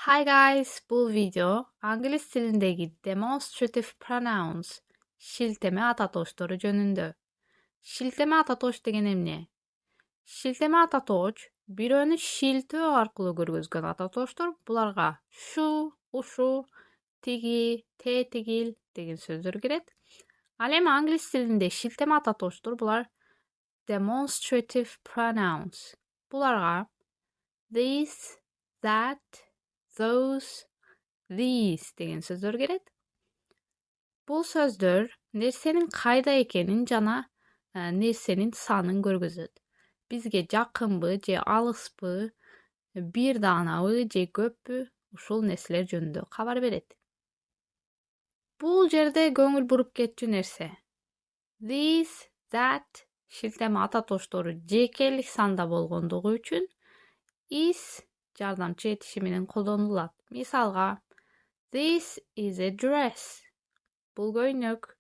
Hi guys, bu video İngiliz dilindeki demonstrative pronouns, şilteme atatoşları жөнүндө. Şilteme atatoş деген эмне? Şilteme atatoş бирөөнү шилтөө аркылуу көргөзгөн ататоштор. Буларга шу, ушу, тиги, тегил деген сөздөр кирет. Ал эми англис тилинде шилтеме ататоштор булар demonstrative pronouns. Буларга this, that, those, these деген сөздөр келет. Бул сөздөр нерсенин кайда экенин жана нерсенин санын көргөзөт. Бизге жакынбы же алыспы, бир даанабы же көппү, ушул нерселер жөнүндө кабар берет. Бул жерде көңүл буруп кетчү нерсе. This, that шилтеме ататоштору жекелик санда болгондугу үчүн is жардамчы этиши менен колдонулат. Мисалга, this is a dress. Бул көйнөк.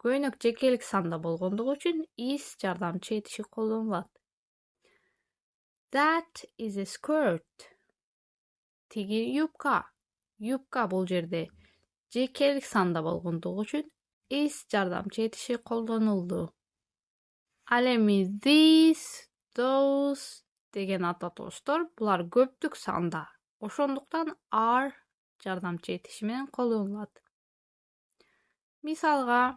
Көйнөк жекелик санда болгондугу үчүн is жардамчы этиши колдонулат. That is a skirt. Тиги юбка. Юбка бул жерде жекелик санда болгондугу үчүн is жардамчы этиши колдонулду. Ал эми these, those деген ататоштор булар көптүк санда. Ошондуктан are жардамчы этиши менен колдонулат. Мисалга,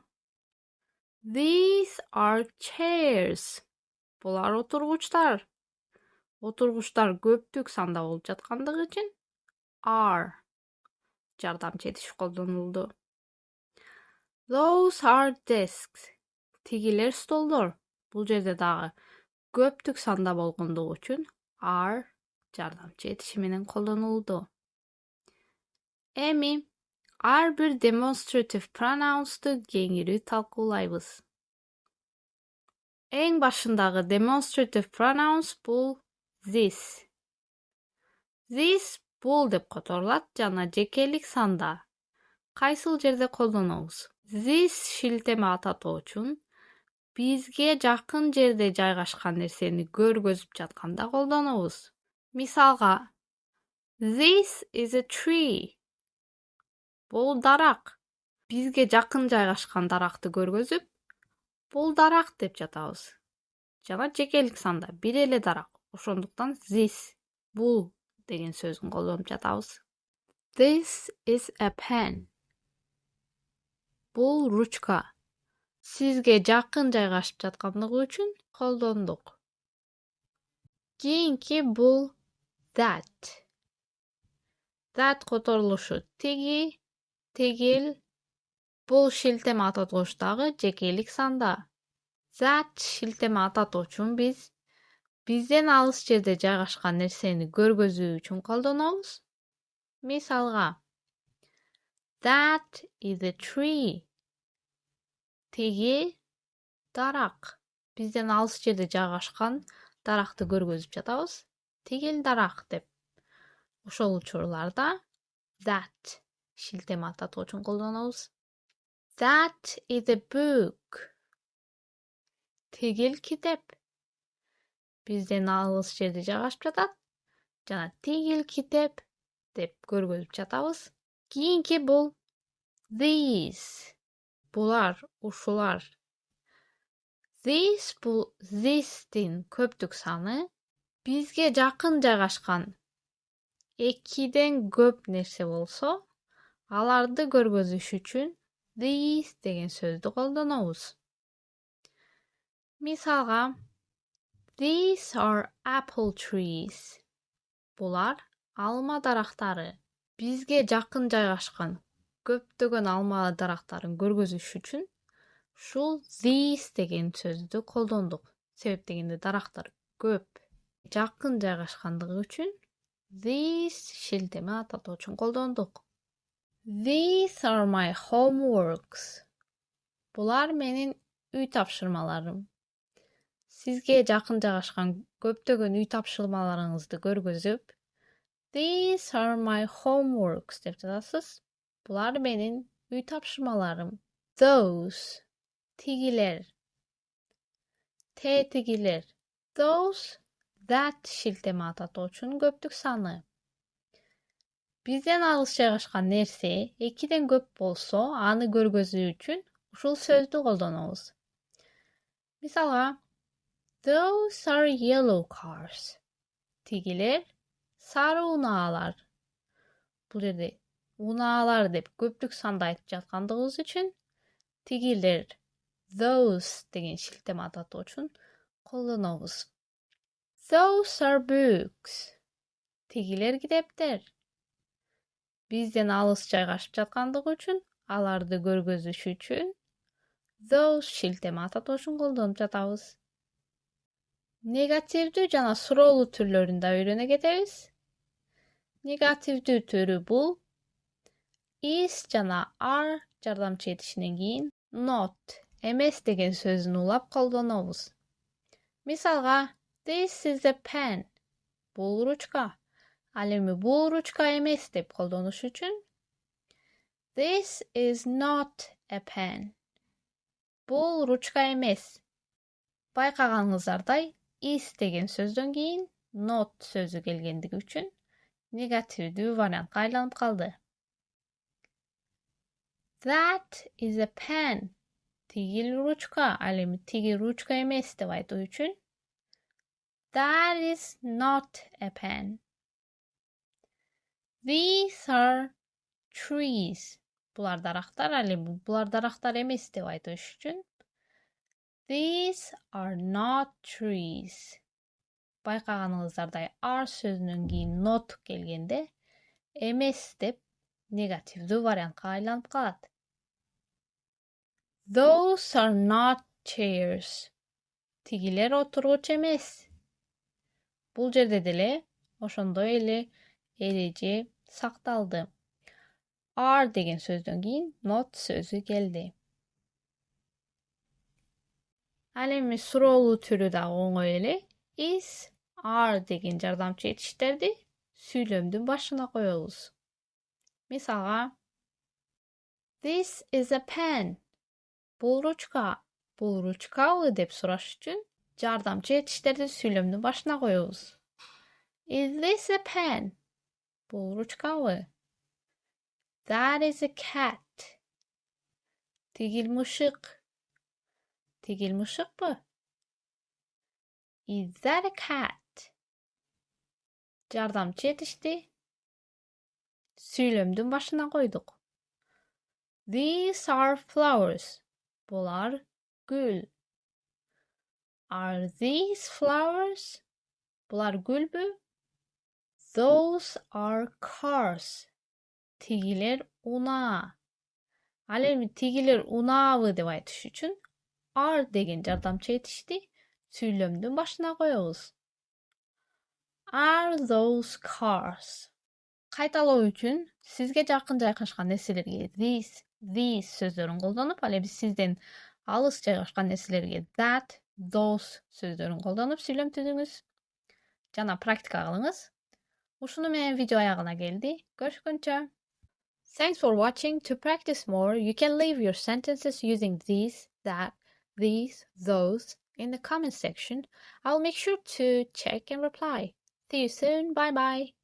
these are chairs. Булар отургучтар. Отургучтар көптүк санда болуп жаткандыгы үчүн are жардамчы этиши колдонулду. Those are desks. Тигилер столдор. Бул жерде дагы көптүк санда болгондугу үчүн are жардамчы этиши менен колдонулду. Эми ар бир demonstrative pronouns'tu кеңири талкуулайбыз. Эң башындагы demonstrative pronouns бул this. This бул деп которулат жана жекелик санда. Кайсыл жерде колдонобуз? This шилтеме ататоо үчүн бизге жакын жерде жайгашкан нерсени көргөзүп жатканда колдонобуз. Мисалга, this is a tree. Бул дарак. Бизге жакын жайгашкан даракты көргөзүп, бул дарак деп жатабыз. Жана жекелик санда бир эле дарак. Ошондуктан this, бул деген сөзүн колдонуп жатабыз. This is a pen. Бул ручка. Сизге жакын жайгашып жаткандыгы үчүн колдондук. Кийинки бул that. That которулушу тиги, тегил. Бул шилтеме ататоштагы жекелик санда. That шилтеме ататоо үчүн бизден алыс жерде жайгашкан нерсени көргөзүү үчүн колдонобуз. Мисалга, that is a tree. Тиги дарак. Бизден алыс жерде жайгашкан даракты көргөзүп жатабыз. Тигил дарак деп. Ошол учурларда that шилтеме ататуу үчүн колдонобуз. That is a book. Тигил китеп. Бизден алыс жерде жайгашып жатат. Жана тигил китеп деп көргөзүп жатабыз. Кийинки бул these. Булар, ушулар. This бул this'тин көптүк саны. Бизге жакын жайгашкан экиден көп нерсе болсо, аларды көргөзүш үчүн these деген сөздү колдонобуз. Мисалга, these are apple trees. Булар алма дарактары. Бизге жакын жайгашкан көптөгөн алма дарактарын көргөзүш үчүн ушул these деген сөздү колдондук. Себеп дегенде дарактар көп, жакын жайгашкандыгы үчүн these шилтеме ататуу үчүн колдондук. These are my homeworks. Булар менин үй тапшырмаларым. Сизге жакын жайгашкан көптөгөн үй тапшырмаларыңызды көргөзүп, these are my homeworks деп жатасыз. Булар менин үй тапшырмаларым. Those тигилер. Тигилер. Those that шилтеме ататуу үчүн көптүк саны. Бизден алыс жайгашкан нерсе экиден көп болсо, аны көргөзүү үчүн ушул сөздү колдонобуз. Мисалга, those are yellow cars. Тигилер сары унаалар. Бул жерде унаалар деп көптүк санды айтып жаткандыгыбыз үчүн тигилер those деген шилтеме ататуу үчүн колдонобуз. Those are books. Тигилер китептер. Бизден алыс жайгашып жаткандыгы үчүн аларды көргөзүш үчүн those шилтеме ататуу үчүн колдонуп жатабыз. Негативдүү жана суроолуу түрлөрүн да үйрөнө кетебиз. Негативдүү түрү бул is жана are жардамчы этишинен кийин not, эмес деген сөзүн улап колдонобуз. Мисалга, this is a pen. Бул ручка. Ал эми бул ручка эмес деп колдонуш үчүн this is not a pen. Бул ручка эмес. Байкаганыңыздардай, is деген сөздөн кийин not сөзү келгендиги үчүн негативдүү вариантка айланып калды. That is a pen. Тигил ручка. Ал эми тиги ручка эмес деп айтуу үчүн that is not a pen. These are trees. Булар дарактар, ал эми булар дарактар эмес деп айтыш үчүн these are not trees. Байкаганыңыздардай are сөзүнөн кийин not келгенде эмес деп негативдүү вариантка айланып калат. Those are not chairs. Тигилер отургуч эмес. Бул жерде деле ошондой эле эреже сакталды. Are деген сөздөн кийин not сөзү келди. Ал эми суроолуу түрү да оңой эле. Is, are деген жардамчы этиштерди сүйлөмдүн башына коебуз. Мисалга, this is a pen. Бул ручка. Бул ручкабы деп сураш үчүн жардамчы этиштерди сүйлөмдүн башына коебуз. Is this a pen? Бул ручкабы? That is a cat. Тигил мышык. Тигил мышыкпы? Is that a cat? Жардамчы этишти сүйлөмдүн башына койдук. These are flowers. Булар гүл. Are these flowers? Булар гүлбү? Those are cars. Тигилер унаа. Ал эми тигилер унаабы деп айтыш үчүн are деген жардамчы этишти сүйлөмдүн башына коебуз. Are those cars? Кайталоо үчүн сизге жакын жайгашкан нерселерге these сөздөрүн колдонуп, ал эми сизден алыс жайгашкан нерселерге that, those сөздөрүн колдонуп сүйлөм түзүңүз жана практика кылыңыз. Ушуну менен видео аягына келди. Көрүшкөнчө. Thanks for watching. To practice more, you can leave your sentences using these, that, these, those in the comment section. I'll make sure to check and reply. See you soon. Bye bye.